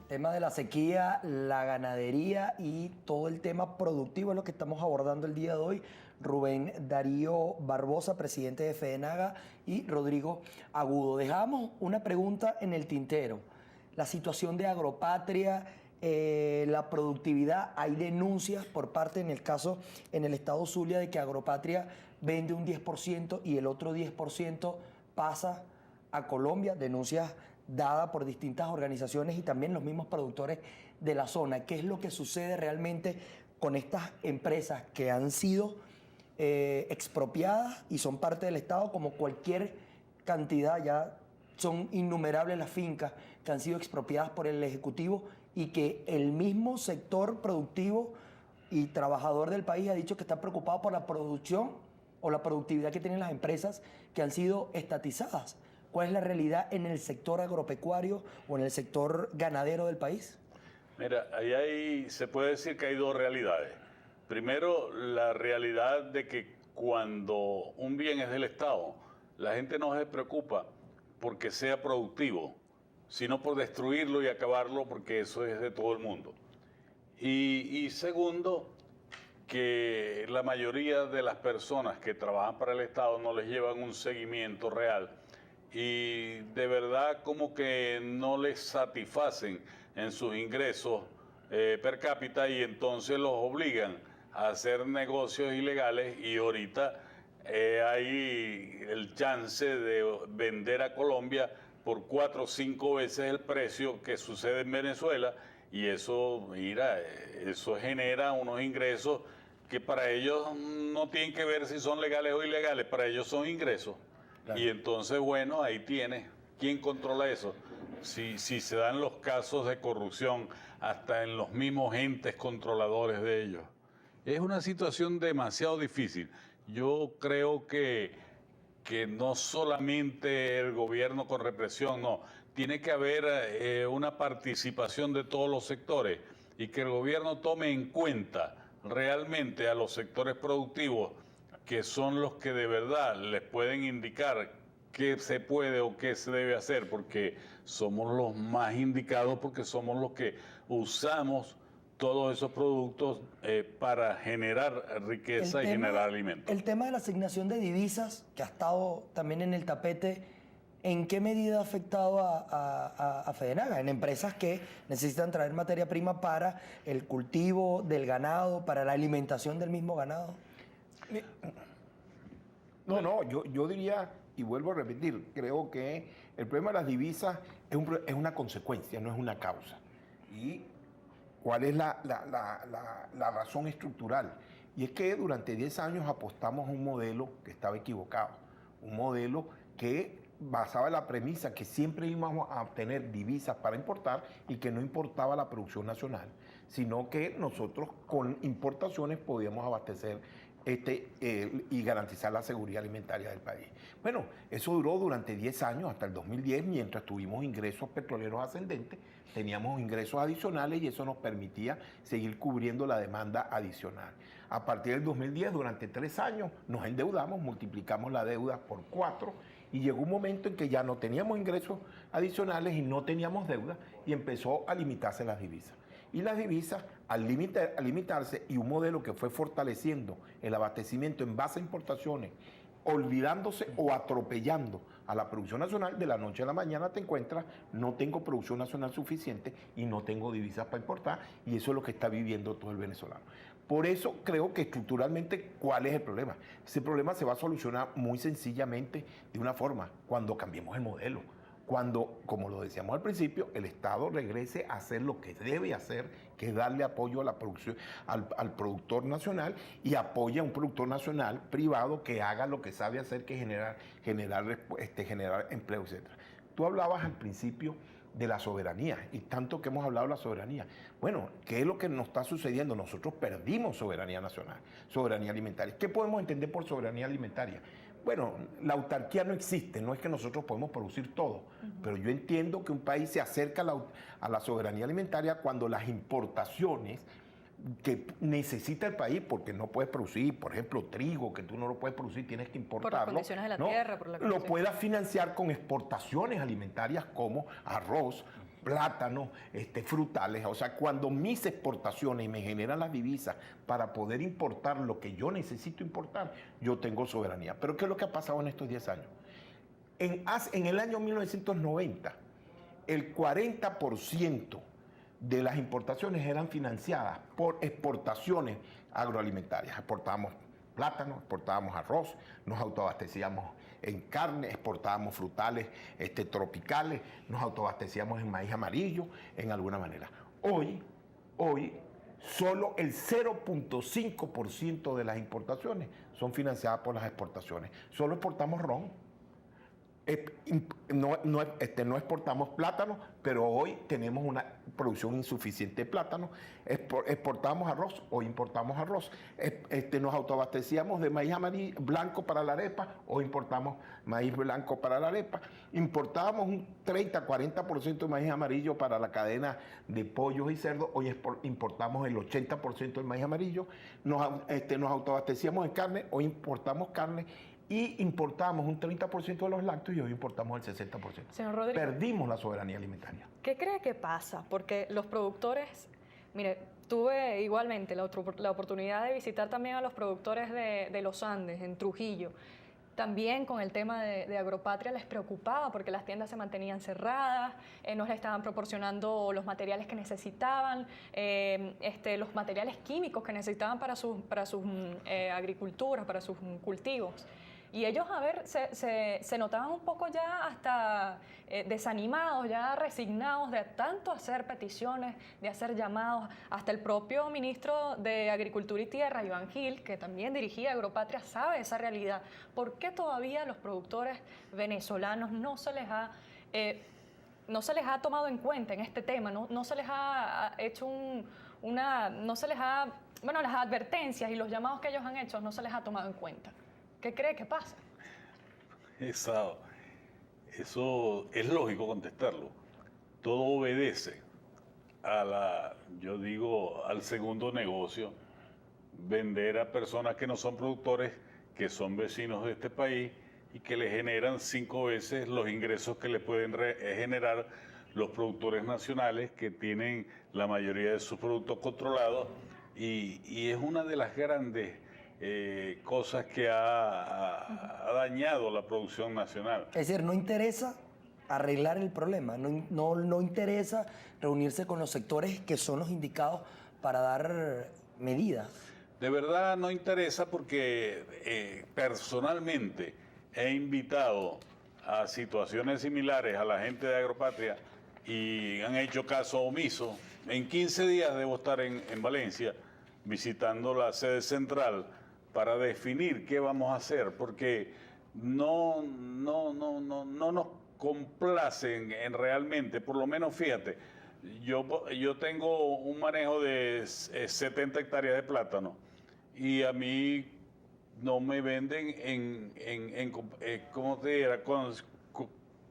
Tema de la sequía, la ganadería y todo el tema productivo es lo que estamos abordando el día de hoy. Rubén Darío Barbosa, presidente de FEDENAGA, y Rodrigo Agudo. Dejamos una pregunta en el tintero. La situación de Agropatria, la productividad, hay denuncias por parte, en el caso, en el estado Zulia, de que Agropatria vende un 10% y el otro 10% pasa a Colombia, denuncias dadas por distintas organizaciones y también los mismos productores de la zona. ¿Qué es lo que sucede realmente con estas empresas que han sido expropiadas y son parte del Estado, como cualquier cantidad? Ya son innumerables las fincas que han sido expropiadas por el Ejecutivo y que el mismo sector productivo y trabajador del país ha dicho que está preocupado por la producción o la productividad que tienen las empresas que han sido estatizadas. ¿Cuál es la realidad en el sector agropecuario o en el sector ganadero del país? Mira, ahí se puede decir que hay dos realidades. Primero, la realidad de que cuando un bien es del Estado, la gente no se preocupa porque sea productivo, sino por destruirlo y acabarlo, porque eso es de todo el mundo. Y segundo, que la mayoría de las personas que trabajan para el Estado no les llevan un seguimiento real y de verdad como que no les satisfacen en sus ingresos per cápita, y entonces los obligan a hacer negocios ilegales, y ahorita hay el chance de vender a Colombia por 4 o 5 veces el precio que sucede en Venezuela, y eso, mira, eso genera unos ingresos que para ellos no tienen que ver si son legales o ilegales, para ellos son ingresos. Claro. Y entonces, bueno, ahí tiene. ¿Quién controla eso? Si se dan los casos de corrupción hasta en los mismos entes controladores de ellos. Es una situación demasiado difícil. Yo creo que no solamente el gobierno con represión, no. Tiene que haber una participación de todos los sectores y que el gobierno tome en cuenta realmente a los sectores productivos, que son los que de verdad les pueden indicar qué se puede o qué se debe hacer, porque somos los más indicados, porque somos los que usamos todos esos productos para generar riqueza y generar alimentos. El tema de la asignación de divisas, que ha estado también en el tapete, ¿en qué medida ha afectado a FEDENAGA? En empresas que necesitan traer materia prima para el cultivo del ganado, para la alimentación del mismo ganado. No, yo diría, y vuelvo a repetir, creo que el problema de las divisas es una consecuencia, no es una causa. ¿Y cuál es la razón estructural? Y es que durante 10 años apostamos a un modelo que estaba equivocado, un modelo que basaba la premisa que siempre íbamos a obtener divisas para importar y que no importaba la producción nacional, sino que nosotros con importaciones podíamos abastecer y garantizar la seguridad alimentaria del país. Bueno, eso duró durante 10 años, hasta el 2010, mientras tuvimos ingresos petroleros ascendentes, teníamos ingresos adicionales y eso nos permitía seguir cubriendo la demanda adicional. A partir del 2010, durante 3 años, nos endeudamos, multiplicamos la deuda por 4 y llegó un momento en que ya no teníamos ingresos adicionales y no teníamos deuda y empezó a limitarse las divisas. Y las divisas, al limitarse, y un modelo que fue fortaleciendo el abastecimiento en base a importaciones, olvidándose o atropellando a la producción nacional, de la noche a la mañana te encuentras, no tengo producción nacional suficiente y no tengo divisas para importar, y eso es lo que está viviendo todo el venezolano. Por eso creo que estructuralmente, ¿cuál es el problema? Ese problema se va a solucionar muy sencillamente de una forma, cuando cambiemos el modelo. Cuando, como lo decíamos al principio, el Estado regrese a hacer lo que debe hacer, que es darle apoyo a la producción, al productor nacional, y apoya a un productor nacional privado que haga lo que sabe hacer, que generar empleo, etc. Tú hablabas al principio de la soberanía, y tanto que hemos hablado de la soberanía. Bueno, ¿qué es lo que nos está sucediendo? Nosotros perdimos soberanía nacional, soberanía alimentaria. ¿Qué podemos entender por soberanía alimentaria? Bueno, la autarquía no existe, no es que nosotros podemos producir todo, pero yo entiendo que un país se acerca a la soberanía alimentaria cuando las importaciones que necesita el país, porque no puedes producir, por ejemplo, trigo, que tú no lo puedes producir, tienes que importarlo. Por las condiciones de la tierra, por la lo puedas financiar con exportaciones alimentarias como arroz, plátanos, frutales. O sea, cuando mis exportaciones me generan las divisas para poder importar lo que yo necesito importar, yo tengo soberanía. Pero ¿qué es lo que ha pasado en estos 10 años? En el año 1990, el 40% de las importaciones eran financiadas por exportaciones agroalimentarias. Exportábamos plátano, exportábamos arroz, nos autoabastecíamos en carne, exportábamos frutales tropicales, nos autoabastecíamos en maíz amarillo, en alguna manera. Hoy, solo el 0.5% de las importaciones son financiadas por las exportaciones. Solo exportamos ron. No exportamos plátano, pero hoy tenemos una producción insuficiente de plátano. Exportamos arroz, hoy importamos arroz. Nos autoabastecíamos de maíz amarillo, blanco para la arepa, hoy importamos maíz blanco para la arepa. Importábamos un 30-40% de maíz amarillo para la cadena de pollos y cerdos, hoy importamos el 80% del maíz amarillo. Nos autoabastecíamos en carne, hoy importamos carne. Y importamos un 30% de los lácteos y hoy importamos el 60%. Señor Rodríguez, perdimos la soberanía alimentaria. ¿qué cree que pasa? Porque los productores, mire, tuve igualmente la oportunidad de visitar también a los productores de los Andes, en Trujillo. También con el tema de Agropatria les preocupaba porque las tiendas se mantenían cerradas, no les estaban proporcionando los materiales que necesitaban, los materiales químicos que necesitaban para sus agriculturas, para sus cultivos. Y ellos, se notaban un poco ya hasta desanimados, ya resignados de tanto hacer peticiones, de hacer llamados. Hasta el propio ministro de Agricultura y Tierra, Iván Gil, que también dirigía Agropatria, sabe esa realidad. ¿Por qué todavía a los productores venezolanos no se les ha tomado en cuenta en este tema? No se les ha hecho las advertencias y los llamados que ellos han hecho no se les ha tomado en cuenta. ¿Qué cree que pasa? Eso es lógico contestarlo. Todo obedece al segundo negocio, vender a personas que no son productores, que son vecinos de este país y que le generan 5 veces los ingresos que le pueden generar los productores nacionales, que tienen la mayoría de sus productos controlados, y es una de las grandes cosas que ha dañado la producción nacional. Es decir, no interesa arreglar el problema, no interesa reunirse con los sectores que son los indicados para dar medidas. De verdad no interesa porque personalmente he invitado a situaciones similares a la gente de Agropatria y han hecho caso omiso. En 15 días debo estar en Valencia visitando la sede central para definir qué vamos a hacer, porque no nos complacen realmente. Por lo menos, fíjate, yo tengo un manejo de 70 hectáreas de plátano y a mí no me venden ¿cómo te era?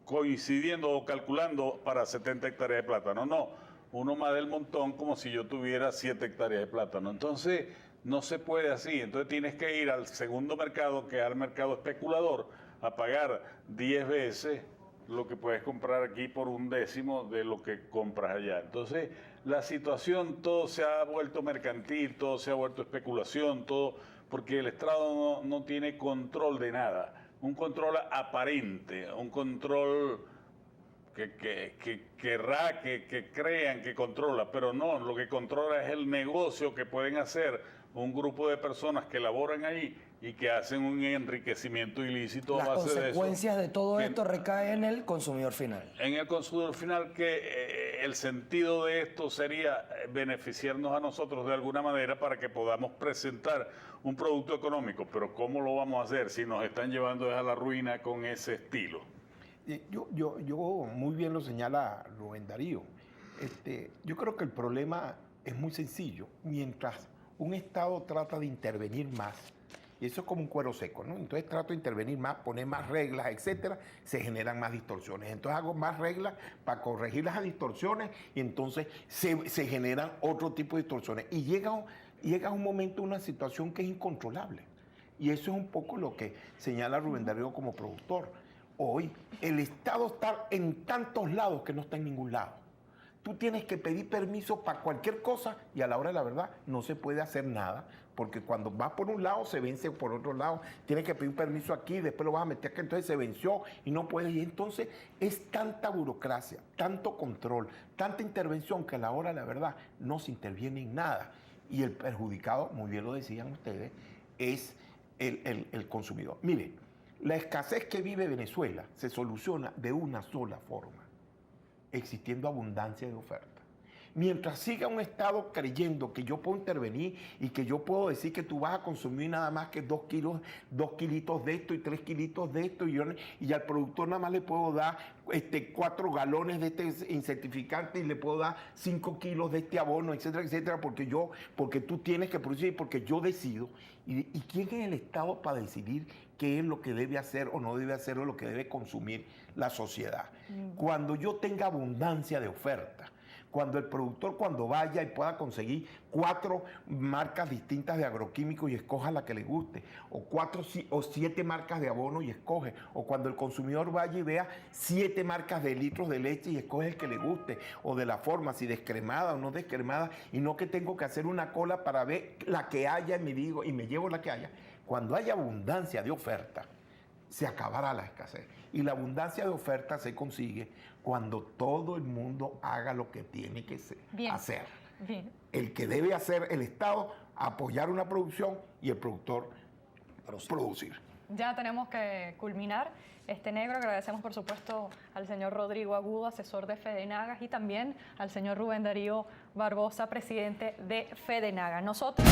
Coincidiendo o calculando para 70 hectáreas de plátano. No, uno más del montón, como si yo tuviera 7 hectáreas de plátano. Entonces, no se puede así. Entonces tienes que ir al segundo mercado, que es al mercado especulador, a pagar 10 veces lo que puedes comprar aquí por 1/10 de lo que compras allá. Entonces, la situación, todo se ha vuelto mercantil, todo se ha vuelto especulación, todo, porque el Estado no tiene control de nada. Un control aparente, un control que querrá que crean que controla, pero no, lo que controla es el negocio que pueden hacer un grupo de personas que laboran ahí y que hacen un enriquecimiento ilícito a base de eso. Las consecuencias de todo esto recaen en el consumidor final. En el consumidor final, que el sentido de esto sería beneficiarnos a nosotros de alguna manera para que podamos presentar un producto económico. Pero ¿cómo lo vamos a hacer si nos están llevando a la ruina con ese estilo? Yo muy bien lo señala Rubén Darío. Yo creo que el problema es muy sencillo. Mientras un Estado trata de intervenir más, y eso es como un cuero seco, ¿no? Entonces trato de intervenir más, poner más reglas, etcétera, se generan más distorsiones. Entonces hago más reglas para corregir las distorsiones y entonces se generan otro tipo de distorsiones. Y llega un momento, una situación que es incontrolable. Y eso es un poco lo que señala Rubén Darío como productor. Hoy el Estado está en tantos lados que no está en ningún lado. tú tienes que pedir permiso para cualquier cosa y a la hora de la verdad no se puede hacer nada, porque cuando vas por un lado se vence por otro lado, tienes que pedir permiso aquí, después lo vas a meter acá, entonces se venció y no puedes. Y entonces es tanta burocracia, tanto control, tanta intervención que a la hora de la verdad no se interviene en nada. Y el perjudicado, muy bien lo decían ustedes, es el consumidor. Mire, la escasez que vive Venezuela se soluciona de una sola forma: existiendo abundancia de oferta. Mientras siga un Estado creyendo que yo puedo intervenir y que yo puedo decir que tú vas a consumir nada más que 2 kilitos de esto y 3 kilitos de esto, y al productor nada más le puedo dar 4 galones de este insectificante y le puedo dar 5 kilos de este abono, etcétera, etcétera, porque tú tienes que producir, porque yo decido. ¿Y quién es el Estado para decidir qué es lo que debe hacer o no debe hacer o lo que debe consumir la sociedad? Cuando yo tenga abundancia de oferta, cuando el productor vaya y pueda conseguir 4 marcas distintas de agroquímicos y escoja la que le guste, o 4 o 7 marcas de abono y escoge, o cuando el consumidor vaya y vea 7 marcas de litros de leche y escoge el que le guste, o de la forma, si descremada o no descremada, y no que tengo que hacer una cola para ver la que haya y me llevo la que haya. Cuando haya abundancia de oferta, se acabará la escasez. Y la abundancia de oferta se consigue cuando todo el mundo haga lo que tiene que hacer. Bien. El que debe hacer el Estado, apoyar una producción, y el productor producir. Ya tenemos que culminar este negro. Agradecemos, por supuesto, al señor Rodrigo Agudo, asesor de Fedenagas, y también al señor Rubén Darío Barbosa, presidente de Fedenaga. Nosotros...